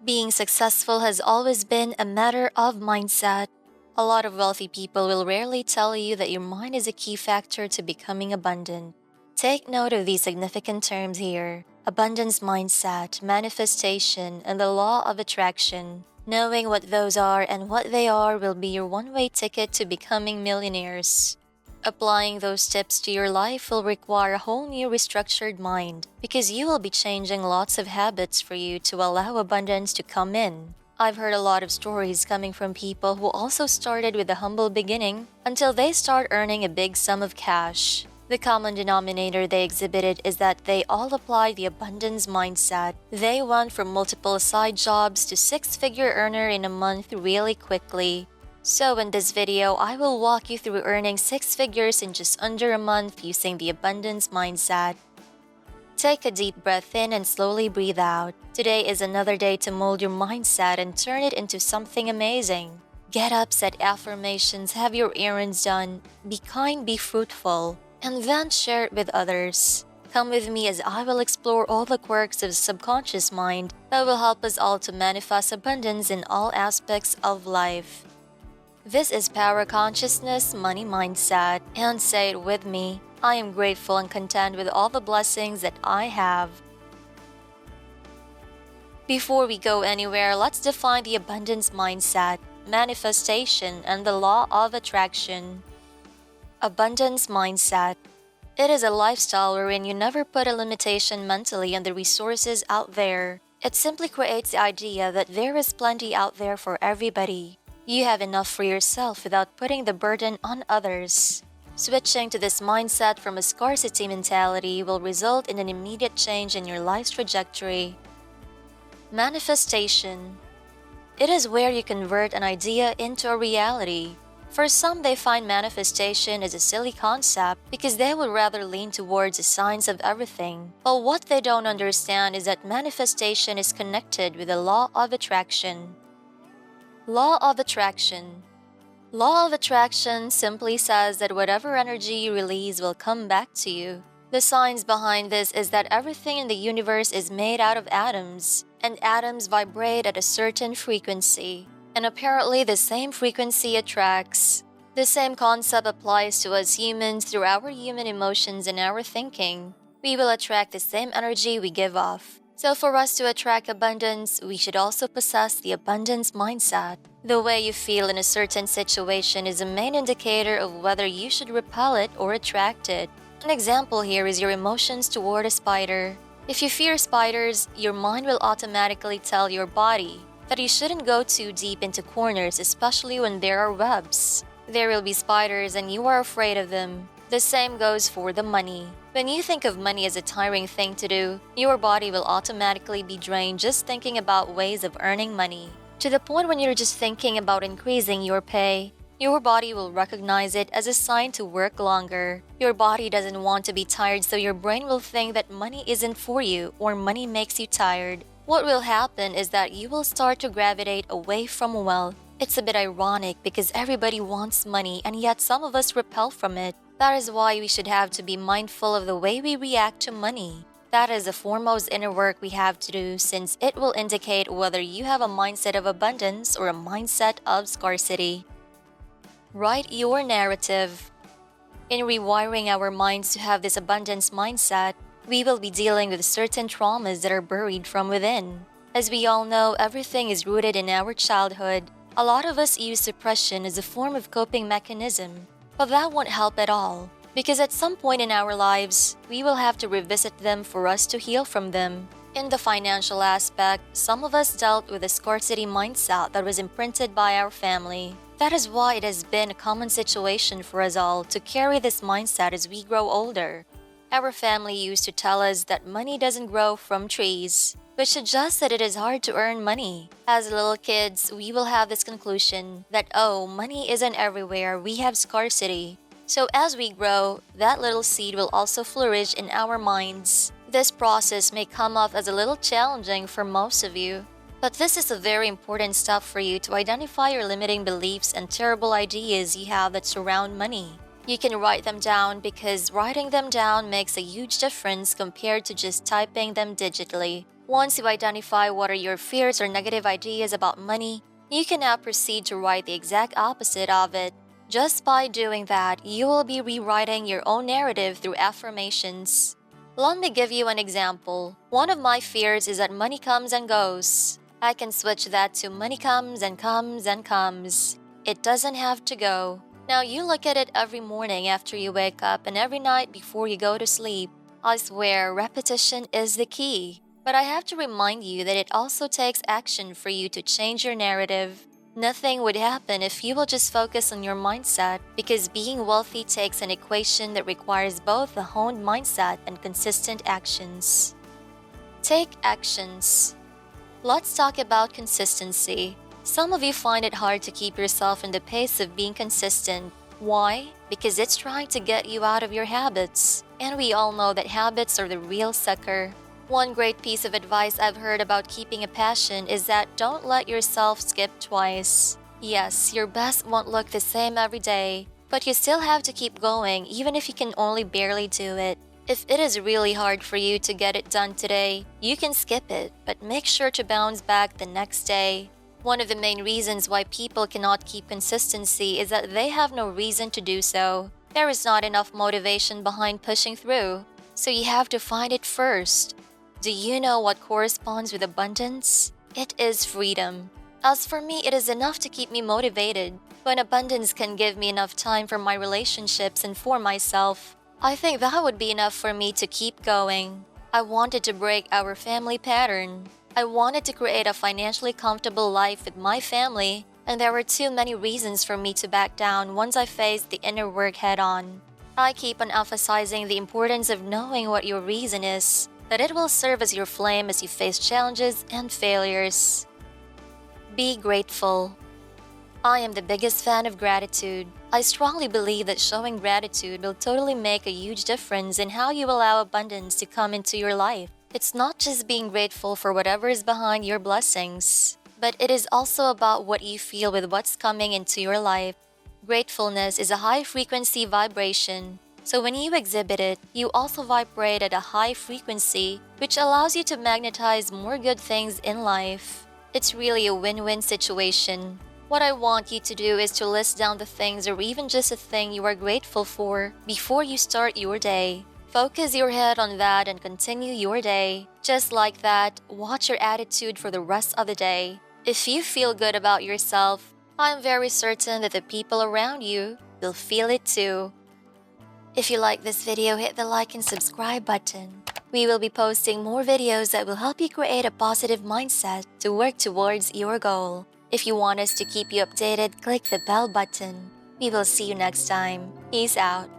Being successful has always been a matter of mindset. A lot of wealthy people will rarely tell you that your mind is a key factor to becoming abundant. Take note of these significant terms here: abundance mindset, manifestation, and the law of attraction. Knowing what those are and what they are will be your one way ticket to becoming millionaires. Applying those tips to your life will require a whole new restructured mind because you will be changing lots of habits for you to allow abundance to come in. I've heard a lot of stories coming from people who also started with a humble beginning until they start earning a big sum of cash. The common denominator they exhibited is that they all applied the abundance mindset. They went from multiple side jobs to six-figure earner in a month really quickly. So in this video, I will walk you through earning six figures in just under a month using the abundance mindset. Take a deep breath in and slowly breathe out. Today is another day to mold your mindset and turn it into something amazing. Get up, set affirmations, have your errands done, be kind, be fruitful, and then share it with others. Come with me as I will explore all the quirks of the subconscious mind that will help us all to manifest abundance in all aspects of life. This is Power Consciousness Money Mindset, and say it with me: I am grateful and content with all the blessings that I have. Before we go anywhere, let's define the abundance mindset, manifestation, and the law of attraction. Abundance mindset. It is a lifestyle wherein you never put a limitation mentally on the resources out there. It simply creates the idea that there is plenty out there for everybody. You have enough for yourself without putting the burden on others. Switching to this mindset from a scarcity mentality will result in an immediate change in your life's trajectory. Manifestation. It is where you convert an idea into a reality. For some, they find manifestation as a silly concept because they would rather lean towards the signs of everything. But what they don't understand is that manifestation is connected with the law of attraction. Law of attraction. Law of attraction simply says that whatever energy you release will come back to you. The science behind this is that everything in the universe is made out of atoms, and atoms vibrate at a certain frequency. And apparently the same frequency attracts. The same concept applies to us humans through our human emotions and our thinking. We will attract the same energy we give off. So for us to attract abundance, we should also possess the abundance mindset. The way you feel in a certain situation is a main indicator of whether you should repel it or attract it. An example here is your emotions toward a spider. If you fear spiders, your mind will automatically tell your body that you shouldn't go too deep into corners, especially when there are webs. There will be spiders and you are afraid of them. The same goes for the money. When you think of money as a tiring thing to do, your body will automatically be drained just thinking about ways of earning money. To the point when you're just thinking about increasing your pay, your body will recognize it as a sign to work longer. Your body doesn't want to be tired, so your brain will think that money isn't for you or money makes you tired. What will happen is that you will start to gravitate away from wealth. It's a bit ironic because everybody wants money and yet some of us repel from it. That is why we should have to be mindful of the way we react to money. That is the foremost inner work we have to do, since it will indicate whether you have a mindset of abundance or a mindset of scarcity. Write your narrative. In rewiring our minds to have this abundance mindset, we will be dealing with certain traumas that are buried from within. As we all know, everything is rooted in our childhood. A lot of us use suppression as a form of coping mechanism. But that won't help at all, because at some point in our lives, we will have to revisit them for us to heal from them. In the financial aspect, some of us dealt with a scarcity mindset that was imprinted by our family. That is why it has been a common situation for us all to carry this mindset as we grow older. Our family used to tell us that money doesn't grow from trees, which suggests that it is hard to earn money. As little kids, we will have this conclusion that, oh, money isn't everywhere, we have scarcity. So as we grow, that little seed will also flourish in our minds. This process may come off as a little challenging for most of you, but this is a very important step for you to identify your limiting beliefs and terrible ideas you have that surround money. You can write them down because writing them down makes a huge difference compared to just typing them digitally. Once you identify what are your fears or negative ideas about money, you can now proceed to write the exact opposite of it. Just by doing that, you will be rewriting your own narrative through affirmations. Let me give you an example. One of my fears is that money comes and goes. I can switch that to money comes and comes and comes. It doesn't have to go. Now you look at it every morning after you wake up and every night before you go to sleep. I swear repetition is the key. But I have to remind you that it also takes action for you to change your narrative. Nothing would happen if you will just focus on your mindset, because being wealthy takes an equation that requires both a honed mindset and consistent actions. Take actions. Let's talk about consistency. Some of you find it hard to keep yourself in the pace of being consistent. Why? Because it's trying to get you out of your habits. And we all know that habits are the real sucker. One great piece of advice I've heard about keeping a passion is that don't let yourself skip twice. Yes, your best won't look the same every day, but you still have to keep going even if you can only barely do it. If it is really hard for you to get it done today, you can skip it, but make sure to bounce back the next day. One of the main reasons why people cannot keep consistency is that they have no reason to do so. There is not enough motivation behind pushing through, so you have to find it first. Do you know what corresponds with abundance? It is freedom. As for me, it is enough to keep me motivated. When abundance can give me enough time for my relationships and for myself, I think that would be enough for me to keep going. I wanted to break our family pattern. I wanted to create a financially comfortable life with my family, and there were too many reasons for me to back down once I faced the inner work head on. I keep on emphasizing the importance of knowing what your reason is, that it will serve as your flame as you face challenges and failures. Be grateful. I am the biggest fan of gratitude. I strongly believe that showing gratitude will totally make a huge difference in how you allow abundance to come into your life. It's not just being grateful for whatever is behind your blessings, but it is also about what you feel with what's coming into your life. Gratefulness is a high-frequency vibration. So when you exhibit it, you also vibrate at a high frequency, which allows you to magnetize more good things in life. It's really a win-win situation. What I want you to do is to list down the things or even just a thing you are grateful for before you start your day. Focus your head on that and continue your day. Just like that, watch your attitude for the rest of the day. If you feel good about yourself, I'm very certain that the people around you will feel it too. If you like this video, hit the like and subscribe button. We will be posting more videos that will help you create a positive mindset to work towards your goal. If you want us to keep you updated, click the bell button. We will see you next time. Peace out.